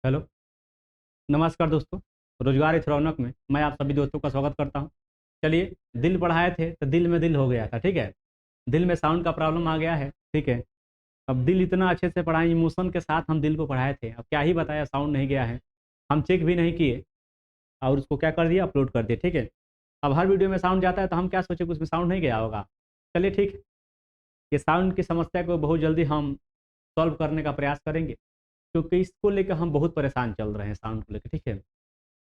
Hello, नमस्कार दोस्तों। रोजगार इस रौनक में मैं आप सभी दोस्तों का स्वागत करता हूं। चलिए, दिल पढ़ाए थे तो दिल में दिल हो गया था, ठीक है। दिल में साउंड का प्रॉब्लम आ गया है, ठीक है। अब दिल इतना अच्छे से पढ़ाए, इमोशन के साथ हम दिल को पढ़ाए थे, अब क्या ही बताया, साउंड नहीं गया है। हम चेक भी नहीं किए और उसको क्या कर दिया, अपलोड कर दिया, ठीक है। अब हर वीडियो में साउंड जाता है तो हम क्या सोचे कि उसमें साउंड नहीं गया होगा। चलिए ठीक है, ये साउंड की समस्या को बहुत जल्दी हम सॉल्व करने का प्रयास करेंगे, क्योंकि इसको लेकर हम बहुत परेशान चल रहे हैं, साउंड को लेकर, ठीक है।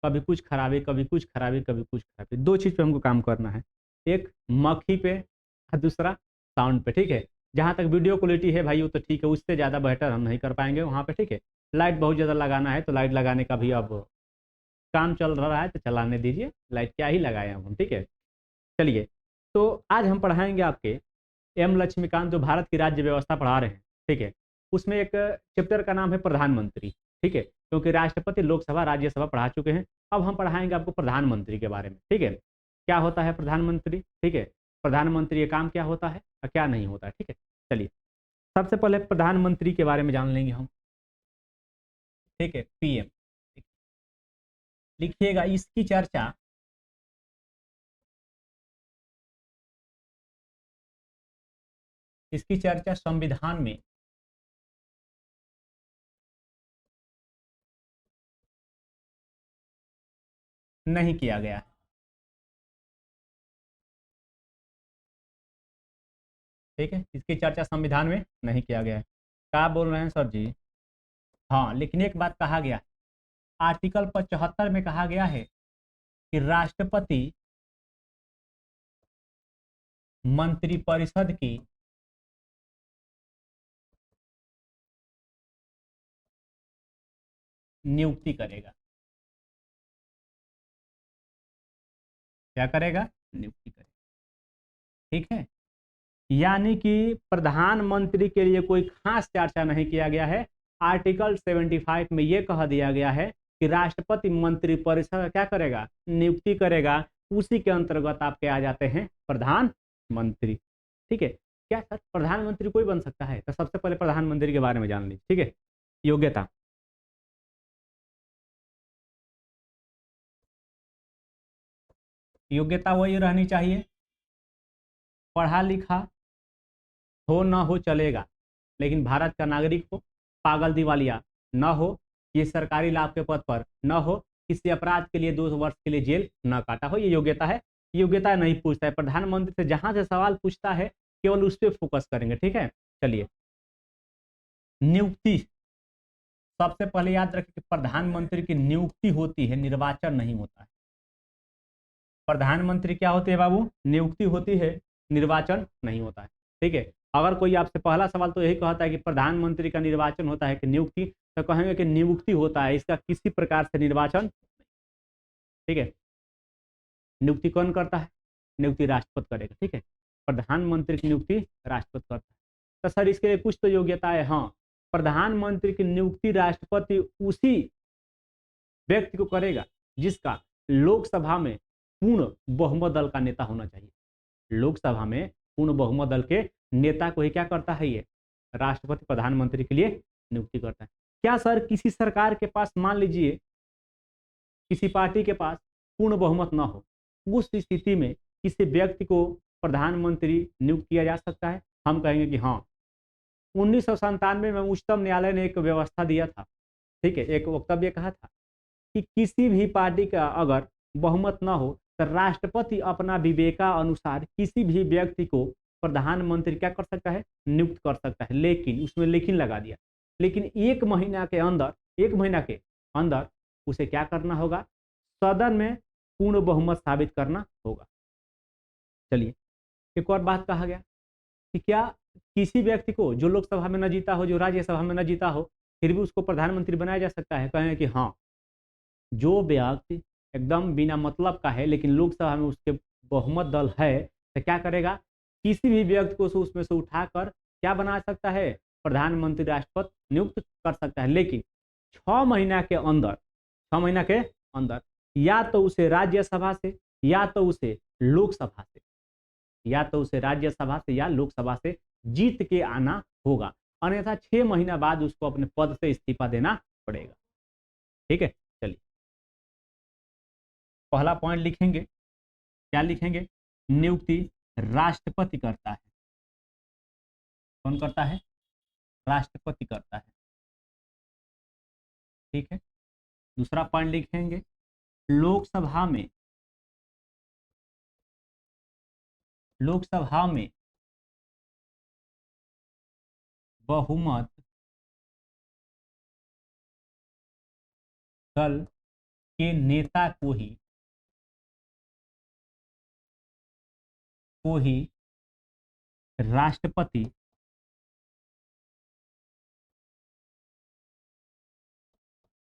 कभी कुछ खराबी, कभी कुछ खराबी, कभी कुछ खराबी, दो चीज़ पे हमको काम करना है। एक मक्खी पे और दूसरा साउंड पे, ठीक है। जहाँ तक वीडियो क्वालिटी है भाई वो तो ठीक है, उससे ज़्यादा बेहतर हम नहीं कर पाएंगे वहाँ पे, ठीक है। लाइट बहुत ज़्यादा लगाना है तो लाइट लगाने का भी अब काम चल रहा है तो चलाने दीजिए, लाइट क्या ही लगाए हम, ठीक है। चलिए, तो आज हम पढ़ाएंगे आपके एम लक्ष्मीकांत, जो भारत की राज्य व्यवस्था पढ़ा रहे हैं, ठीक है। उसमें एक चैप्टर का नाम है प्रधानमंत्री, ठीक है, क्योंकि राष्ट्रपति, लोकसभा, राज्यसभा पढ़ा चुके हैं। अब हम पढ़ाएंगे आपको प्रधानमंत्री के बारे में, ठीक है। क्या होता है प्रधानमंत्री, ठीक है। प्रधानमंत्री का काम क्या होता है और क्या नहीं होता है, ठीक है। चलिए, सबसे पहले प्रधानमंत्री के बारे में जान लेंगे हम, ठीक है। पीएम लिखिएगा, इसकी चर्चा संविधान में नहीं किया गया है, ठीक है। इसकी चर्चा संविधान में नहीं किया गया है। क्या बोल रहे हैं सर जी? हाँ, लेकिन एक बात कहा गया, आर्टिकल 75 में कहा गया है कि राष्ट्रपति मंत्रिपरिषद की नियुक्ति करेगा। क्या करेगा? नियुक्ति करेगा, ठीक है। यानी कि प्रधानमंत्री के लिए कोई खास चर्चा नहीं किया गया है। आर्टिकल 75 में यह कह दिया गया है कि राष्ट्रपति मंत्रिपरिषद क्या करेगा? नियुक्ति करेगा। उसी के अंतर्गत आपके आ जाते हैं प्रधानमंत्री, ठीक है। क्या सर प्रधानमंत्री कोई बन सकता है? तो सबसे पहले प्रधानमंत्री के बारे में जान लीजिए, ठीक है। योग्यता, योग्यता वही रहनी चाहिए, पढ़ा लिखा हो ना हो चलेगा, लेकिन भारत का नागरिक हो, पागल दिवालिया न हो, ये सरकारी लाभ के पद पर न हो, किसी अपराध के लिए 2 वर्ष के लिए जेल न काटा हो, ये योग्यता है। योग्यता नहीं पूछता है प्रधानमंत्री से, जहां से सवाल पूछता है केवल उस पर फोकस करेंगे, ठीक है। चलिए, नियुक्ति, सबसे पहले याद रखें कि प्रधानमंत्री की नियुक्ति होती है, निर्वाचन नहीं होता है। प्रधानमंत्री क्या होती है बाबू? नियुक्ति होती है, निर्वाचन नहीं होता है, ठीक है। अगर कोई आपसे पहला सवाल तो यही कहता है कि प्रधानमंत्री का निर्वाचन होता है कि नियुक्ति, तो कहेंगे कि नियुक्ति होता है, इसका किसी प्रकार से निर्वाचन, ठीक है। नियुक्ति कौन करता है? नियुक्ति राष्ट्रपति करेगा, ठीक है। प्रधानमंत्री की नियुक्ति राष्ट्रपति करता है। तो सर इसके लिए कुछ तो योग्यता है, हाँ। प्रधानमंत्री की नियुक्ति राष्ट्रपति उसी व्यक्ति को करेगा जिसका लोकसभा में पूर्ण बहुमत दल का नेता होना चाहिए। लोकसभा में पूर्ण बहुमत दल के नेता को ही क्या करता है? ये राष्ट्रपति प्रधानमंत्री के लिए नियुक्ति करता है। क्या सर किसी सरकार के पास, मान लीजिए किसी पार्टी के पास पूर्ण बहुमत ना हो, उस स्थिति में किसी व्यक्ति को प्रधानमंत्री नियुक्त किया जा सकता है? हम कहेंगे कि हाँ। 1997 में उच्चतम न्यायालय ने एक व्यवस्था दिया था, ठीक है, एक वक्तव्य कहा था कि किसी भी पार्टी का अगर बहुमत ना हो तो राष्ट्रपति अपना विवेका अनुसार किसी भी व्यक्ति को प्रधानमंत्री क्या कर सकता है? नियुक्त कर सकता है। लेकिन उसमें लेकिन लगा दिया, लेकिन 1 महीना के अंदर, 1 महीना के अंदर उसे क्या करना होगा? सदन में पूर्ण बहुमत साबित करना होगा। चलिए, एक और बात कहा गया कि क्या किसी व्यक्ति को जो लोकसभा में न जीता हो, जो राज्यसभा में न जीता हो, फिर भी उसको प्रधानमंत्री बनाया जा सकता है? कहें कि हाँ। जो व्यक्ति एकदम बिना मतलब का है लेकिन लोकसभा में उसके बहुमत दल है, तो क्या करेगा? किसी भी व्यक्ति को उसमें से उठाकर क्या बना सकता है? प्रधानमंत्री राष्ट्रपति नियुक्त कर सकता है। लेकिन 6 महीना के अंदर, 6 महीना के अंदर या तो उसे राज्यसभा से, या तो उसे लोकसभा से, या तो उसे राज्यसभा से या लोकसभा से जीत के आना होगा, अन्यथा 6 महीना बाद उसको अपने पद से इस्तीफा देना पड़ेगा। ठीक है, चलिए पहला पॉइंट लिखेंगे, क्या लिखेंगे? नियुक्ति राष्ट्रपति करता है। कौन करता है? राष्ट्रपति करता है, ठीक है। दूसरा पॉइंट लिखेंगे, लोकसभा में, लोकसभा में बहुमत दल के नेता को ही राष्ट्रपति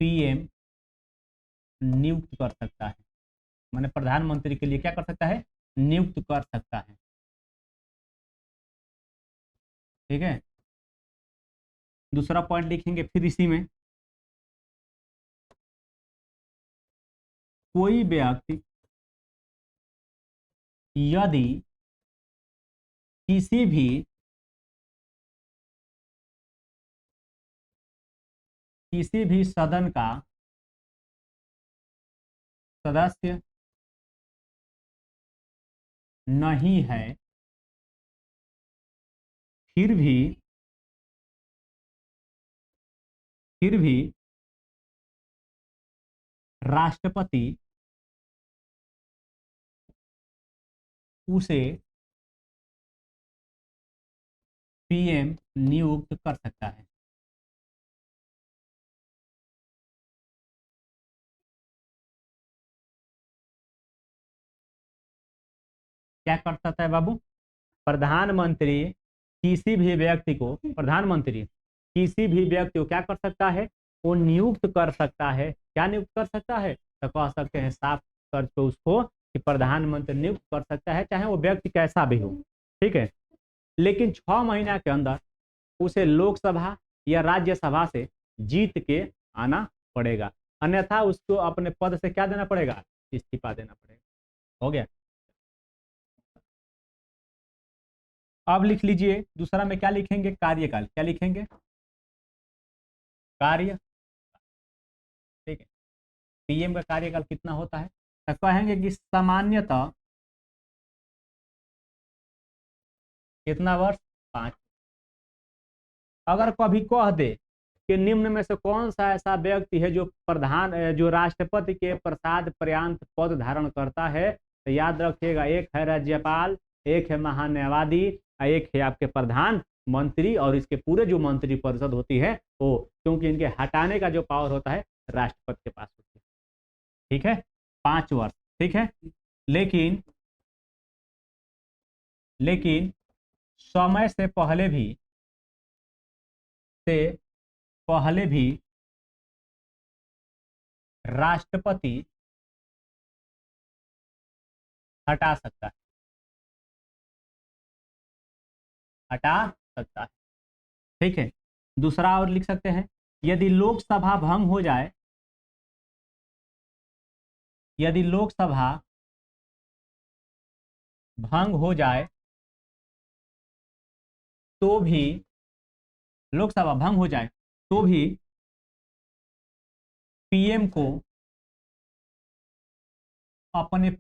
पीएम नियुक्त कर सकता है। माने प्रधानमंत्री के लिए क्या कर सकता है? नियुक्त कर सकता है, ठीक है। दूसरा पॉइंट लिखेंगे फिर इसी में, कोई व्यक्ति यदि किसी भी सदन का सदस्य नहीं है, फिर भी राष्ट्रपति उसे पीएम नियुक्त कर सकता है। क्या कर सकता है बाबू? प्रधानमंत्री किसी भी व्यक्ति को, प्रधानमंत्री किसी भी व्यक्ति को क्या कर सकता है? वो नियुक्त कर सकता है। क्या नियुक्त कर सकता है? तो कह सकते हैं साफ तौर पे उसको कि प्रधानमंत्री नियुक्त कर सकता है, चाहे वो व्यक्ति कैसा भी हो, ठीक है। लेकिन 6 महीना के अंदर उसे लोकसभा या राज्यसभा से जीत के आना पड़ेगा, अन्यथा उसको अपने पद से क्या देना पड़ेगा? इस्तीफा देना पड़ेगा। हो गया। अब लिख लीजिए दूसरा में क्या लिखेंगे? कार्यकाल। क्या लिखेंगे? कार्य, ठीक है। पीएम का कार्यकाल कितना होता है? तो कहेंगे कि सामान्यतः कितना वर्ष? 5। अगर कभी कह दे कि निम्न में से कौन सा ऐसा व्यक्ति है जो राष्ट्रपति के प्रसाद पर्यंत पद धारण करता है, तो याद रखिएगा, एक है राज्यपाल, एक है महान्यायवादी, एक है आपके प्रधानमंत्री, और इसके पूरे जो मंत्री परिषद होती है वो, क्योंकि इनके हटाने का जो पावर होता है राष्ट्रपति के पास होती है, ठीक है। 5 वर्ष, ठीक है। लेकिन समय से पहले भी राष्ट्रपति हटा सकता है, ठीक है। दूसरा और लिख सकते हैं, यदि लोकसभा भंग हो जाए, यदि लोकसभा भंग हो जाए तो भी, लोकसभा भंग हो जाए तो भी पीएम को अपने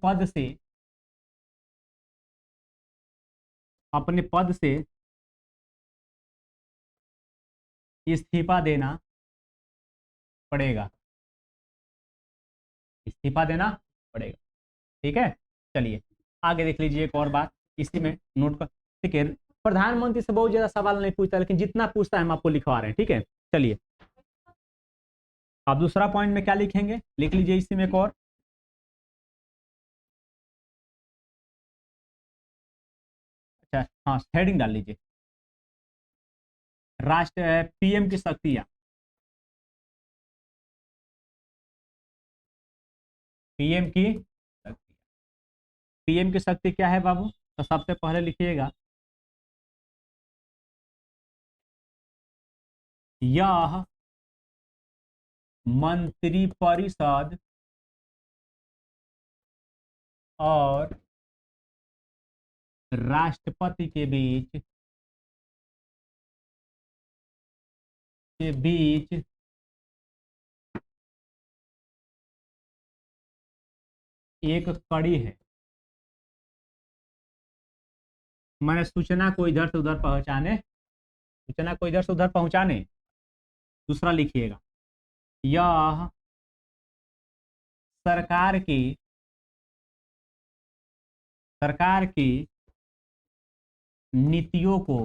पद से इस्तीफा देना पड़ेगा, इस्तीफा देना पड़ेगा, ठीक है। चलिए आगे देख लीजिए एक और बात इसी में नोट कर, ठीक है। प्रधानमंत्री से बहुत ज्यादा सवाल नहीं पूछता, लेकिन जितना पूछता है हम आपको लिखवा रहे हैं, ठीक है। चलिए अब दूसरा पॉइंट में क्या लिखेंगे? लिख लीजिए इसी में एक और, अच्छा हाँ, हेडिंग डाल लीजिए, पीएम की शक्तियां। पीएम की शक्ति, पीएम की शक्ति क्या है बाबू? तो सबसे पहले लिखिएगा, यह मंत्रिपरिषद और राष्ट्रपति के बीच एक कड़ी है। मैंने सूचना को इधर से उधर पहुंचाने, सूचना को इधर से उधर पहुंचाने। दूसरा लिखिएगा, यह सरकार की, सरकार की नीतियों को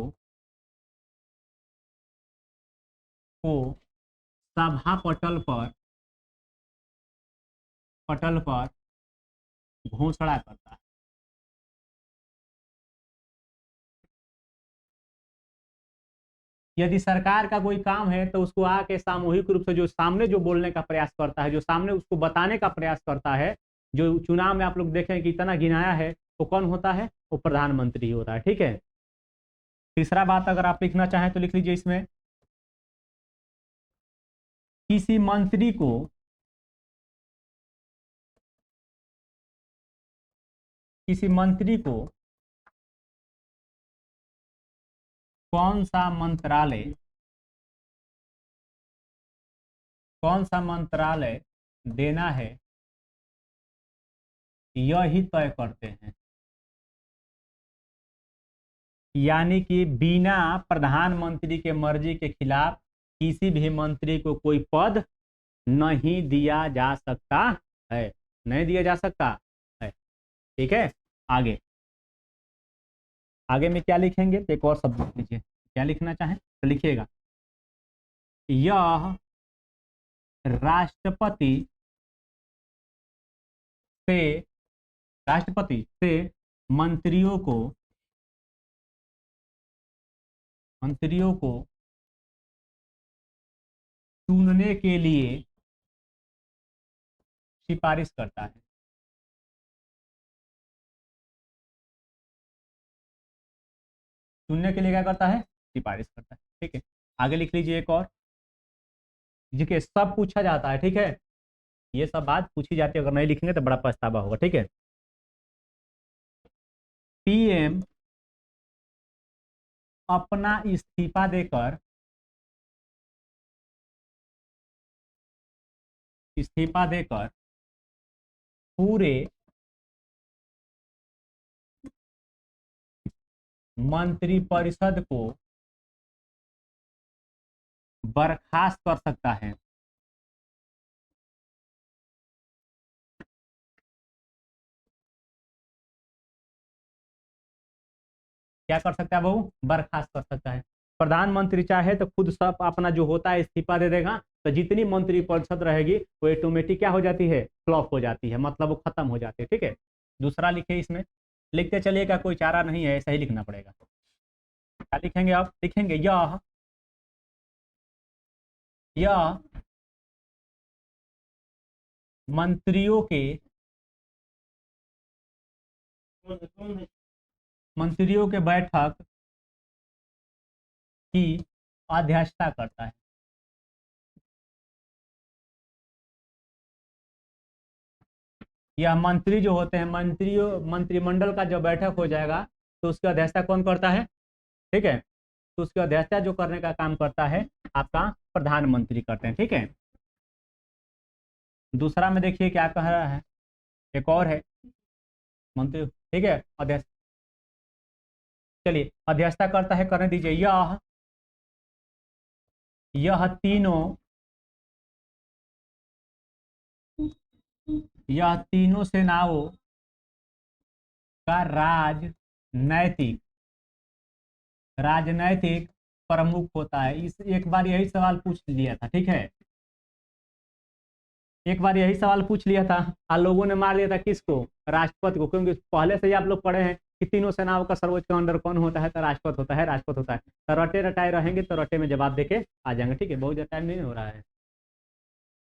सभा पटल पर घोषणा करता है। यदि सरकार का कोई काम है तो उसको आके सामूहिक रूप से जो सामने जो बोलने का प्रयास करता है, जो सामने उसको बताने का प्रयास करता है, जो चुनाव में आप लोग देखें कि इतना गिनाया है, वो कौन होता है? वो प्रधानमंत्री होता है। ठीक है। तीसरा बात अगर आप लिखना चाहें तो लिख लीजिए इसमें, किसी मंत्री को, किसी मंत्री को कौन सा मंत्रालय, कौन सा मंत्रालय देना है, यही तय करते हैं। यानी कि बिना प्रधानमंत्री के मर्जी के खिलाफ किसी भी मंत्री को कोई पद नहीं दिया जा सकता है, नहीं दिया जा सकता है। ठीक है। आगे, आगे में क्या लिखेंगे तो एक और शब्द लिख लीजिए, क्या लिखना चाहें तो लिखिएगा, यह राष्ट्रपति से, राष्ट्रपति से मंत्रियों को, मंत्रियों को चुनने के लिए सिफारिश करता है। चुनने के लिए क्या करता है? सिफारिश करता है। ठीक है। आगे लिख लीजिए एक और, जिसके सब पूछा जाता है। ठीक है, ये सब बात पूछी जाती है, अगर नहीं लिखेंगे तो बड़ा पछतावा होगा। ठीक है। पीएम अपना इस्तीफा देकर, इस्तीफा देकर पूरे मंत्रिपरिषद को बर्खास्त कर सकता है। क्या कर सकता है बहू? बर्खास्त कर सकता है। प्रधानमंत्री चाहे तो खुद सब अपना जो होता है इस्तीफा दे देगा, तो जितनी मंत्रिपरिषद रहेगी वो ऑटोमेटिक क्या हो जाती है? फ्लॉप हो जाती है, मतलब वो खत्म हो जाती है। ठीक है। दूसरा लिखे इसमें, लिखते चलिएगा, कोई चारा नहीं है, ऐसा ही लिखना पड़ेगा। क्या लिखेंगे आप? लिखेंगे यह मंत्रियों के, मंत्रियों के बैठक की अध्यक्षता करता है। यह मंत्री जो होते हैं, मंत्रियों, मंत्रिमंडल का जो बैठक हो जाएगा तो उसकी अध्यक्षता कौन करता है? ठीक है, तो उसकी अध्यक्षता जो करने का काम करता है आपका प्रधानमंत्री करते हैं। ठीक है। दूसरा में देखिए क्या कह रहा है, एक और है मंत्री। ठीक है, अध्यक्ष, चलिए अध्यक्षता करता है, करने दीजिए। यह तीनों, यह तीनों सेनाओं का राजनैतिक, राजनैतिक प्रमुख होता है। इस एक बार यही सवाल पूछ लिया था। ठीक है, एक बार यही सवाल पूछ लिया था और लोगों ने मार दिया था किसको? राष्ट्रपति को, क्योंकि पहले से ही आप लोग पढ़े हैं कि तीनों सेनाओं का सर्वोच्च कमांडर कौन होता है? तो राष्ट्रपति होता है, राष्ट्रपति होता है। तो रटे रटाए रहेंगे तो रटे में जवाब देके आ जाएंगे। ठीक है, बहुत ज्यादा टाइम नहीं हो रहा है।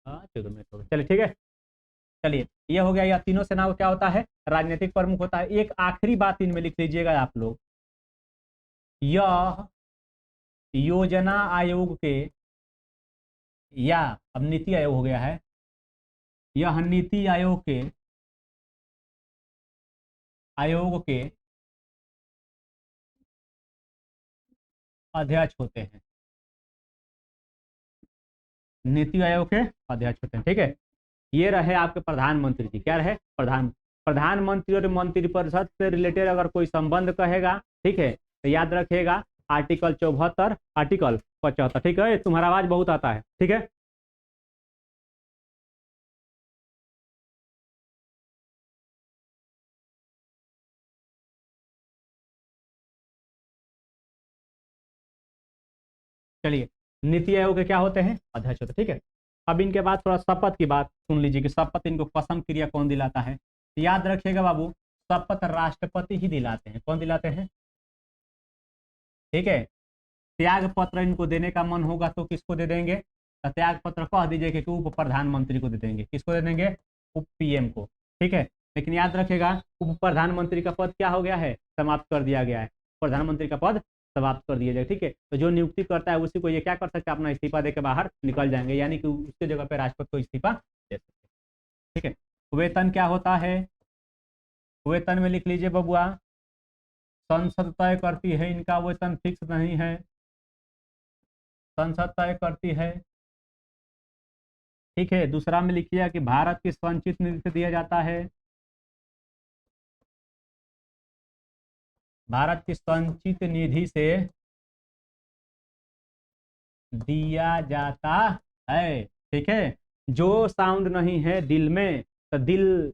हाँ 14 मिनट हो गए, चलिए ठीक है। चलिए ये हो गया, या तीनों सेनाओं क्या होता है? राजनीतिक प्रमुख होता है। एक आखिरी बात इनमें लिख लीजिएगा आप लोग, यह योजना आयोग के, या अब नीति आयोग हो गया है, यह नीति आयोग के, आयोग के अध्यक्ष होते हैं। नीति आयोग के अध्यक्ष होते हैं। ठीक है। ये रहे आपके प्रधानमंत्री जी। क्या रहे? प्रधानमंत्री और मंत्रिपरिषद से रिलेटेड अगर कोई संबंध कहेगा, ठीक है, तो याद रखिएगा आर्टिकल 74, आर्टिकल 75। ठीक है, तुम्हारा आवाज बहुत आता है। ठीक है, चलिए, नीति आयोग के क्या होते हैं? अध्यक्ष होते हैं। ठीक है, अब इनके बाद थोड़ा शपथ की बात सुन लीजिए कि शपथ इनको पसंद क्रिया कौन दिलाता है। तो याद रखिएगा बाबू, शपथ राष्ट्रपति ही दिलाते हैं। कौन दिलाते हैं? ठीक है, त्याग पत्र इनको देने का मन होगा तो किसको दे देंगे? तो त्याग पत्र कह दीजिए कि उप प्रधानमंत्री को दे देंगे। किसको दे देंगे? उप पीएम को। ठीक है, लेकिन याद रखेगा उप प्रधानमंत्री का पद क्या हो गया है? समाप्त कर दिया गया है। प्रधानमंत्री का पद समाप्त कर दिया जाए। ठीक है, तो जो नियुक्ति करता है उसी को ये क्या कर सकते हैं? अपना इस्तीफा दे के बाहर निकल जाएंगे, यानी कि उसके जगह पे राष्ट्रपति को इस्तीफा दे सकते हैं। ठीक है, वेतन क्या होता है? वेतन में लिख लीजिए बबुआ, संसद तय करती है, इनका वेतन फिक्स नहीं है, संसद तय करती है। ठीक है, दूसरा में लिखिए कि भारत की संचित निधि से दिया जाता है, भारत की संचित निधि से दिया जाता है। ठीक है, जो साउंड नहीं है दिल में, तो दिल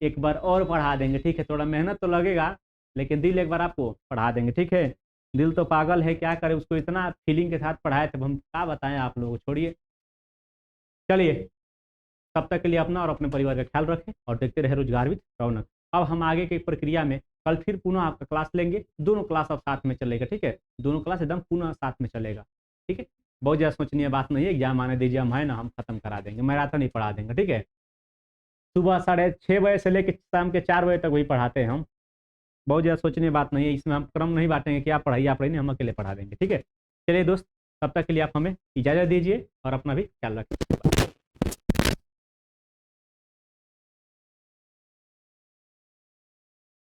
एक बार और पढ़ा देंगे। ठीक है, थोड़ा मेहनत तो लगेगा, लेकिन दिल एक बार आपको पढ़ा देंगे। ठीक है, दिल तो पागल है, क्या करे, उसको इतना फीलिंग के साथ पढ़ाए थे, हम क्या बताएं आप लोगों को, छोड़िए। चलिए, तब तक के लिए अपना और अपने परिवार का ख्याल रखें और देखते रहे रोजगार विद रौनक। अब हम आगे की प्रक्रिया में कल फिर पुनः आपका क्लास लेंगे। दोनों क्लास अब साथ में चलेगा। ठीक है, दोनों क्लास एकदम पुनः साथ में चलेगा। ठीक है, बहुत ज़्यादा सोचनीय बात नहीं है, एग्जाम आने दीजिए, हम है ना, हम खत्म करा देंगे, मैराथन ही पढ़ा देंगे। ठीक है, सुबह 6:30 से लेकर शाम के 4 बजे तक वही पढ़ाते हैं हम। बहुत ज़्यादा सोचने की बात नहीं है, इसमें हम क्रम नहीं बांटेंगे कि आप पढ़ाइए, आप पढ़ाइए, हम अकेले पढ़ा देंगे। ठीक है, चलिए दोस्त, तब तक के लिए आप हमें इजाज़त दीजिए और अपना भी ख्याल रखिए।